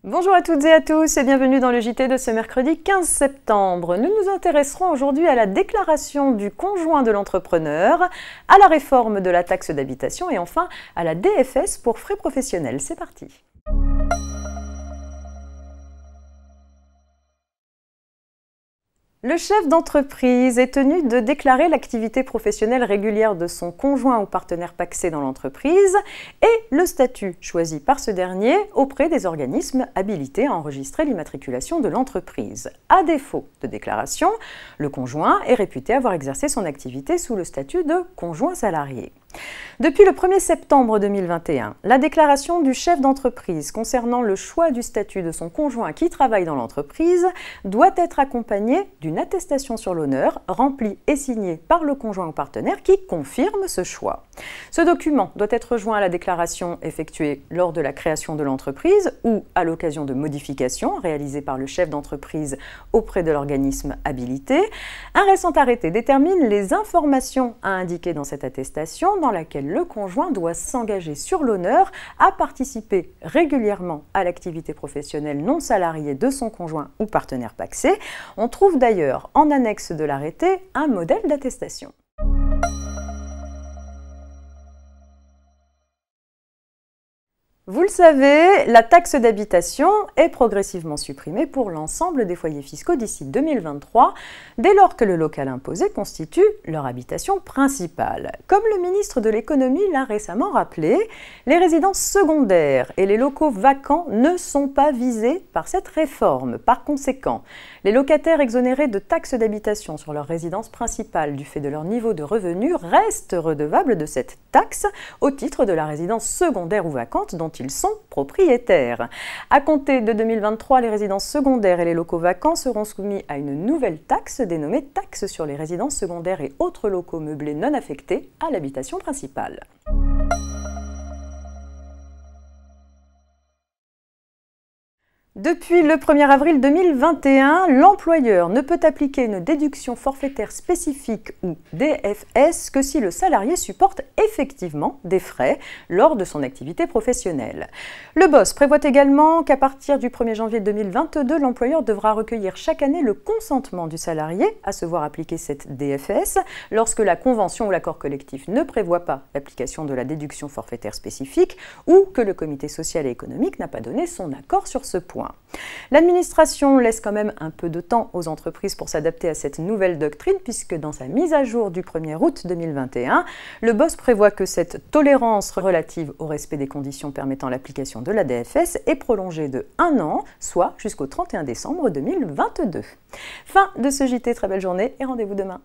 Bonjour à toutes et à tous et bienvenue dans le JT de ce mercredi 15 septembre. Nous nous intéresserons aujourd'hui à la déclaration du conjoint de l'entrepreneur, à la réforme de la taxe d'habitation et enfin à la DFS pour frais professionnels. C'est parti. Le chef d'entreprise est tenu de déclarer l'activité professionnelle régulière de son conjoint ou partenaire pacsé dans l'entreprise et le statut choisi par ce dernier auprès des organismes habilités à enregistrer l'immatriculation de l'entreprise. À défaut de déclaration, le conjoint est réputé avoir exercé son activité sous le statut de conjoint salarié. Depuis le 1er septembre 2021, la déclaration du chef d'entreprise concernant le choix du statut de son conjoint qui travaille dans l'entreprise doit être accompagnée d'une attestation sur l'honneur remplie et signée par le conjoint ou partenaire qui confirme ce choix. Ce document doit être joint à la déclaration effectuée lors de la création de l'entreprise ou à l'occasion de modifications réalisées par le chef d'entreprise auprès de l'organisme habilité. Un récent arrêté détermine les informations à indiquer dans cette attestation dans laquelle le conjoint doit s'engager sur l'honneur à participer régulièrement à l'activité professionnelle non salariée de son conjoint ou partenaire pacsé. On trouve d'ailleurs en annexe de l'arrêté un modèle d'attestation. Vous le savez, la taxe d'habitation est progressivement supprimée pour l'ensemble des foyers fiscaux d'ici 2023, dès lors que le local imposé constitue leur habitation principale. Comme le ministre de l'Économie l'a récemment rappelé, les résidences secondaires et les locaux vacants ne sont pas visés par cette réforme. Par conséquent, les locataires exonérés de taxes d'habitation sur leur résidence principale du fait de leur niveau de revenu restent redevables de cette taxe au titre de la résidence secondaire ou vacante dont ils sont propriétaires. À compter de 2023, les résidences secondaires et les locaux vacants seront soumis à une nouvelle taxe dénommée taxe sur les résidences secondaires et autres locaux meublés non affectés à l'habitation principale. Depuis le 1er avril 2021, l'employeur ne peut appliquer une déduction forfaitaire spécifique ou DFS que si le salarié supporte effectivement des frais lors de son activité professionnelle. Le BOSS prévoit également qu'à partir du 1er janvier 2022, l'employeur devra recueillir chaque année le consentement du salarié à se voir appliquer cette DFS lorsque la convention ou l'accord collectif ne prévoit pas l'application de la déduction forfaitaire spécifique ou que le comité social et économique n'a pas donné son accord sur ce point. L'administration laisse quand même un peu de temps aux entreprises pour s'adapter à cette nouvelle doctrine puisque dans sa mise à jour du 1er août 2021, le BOSS prévoit que cette tolérance relative au respect des conditions permettant l'application de la DFS est prolongée de 1 an, soit jusqu'au 31 décembre 2022. Fin de ce JT, très belle journée et rendez-vous demain.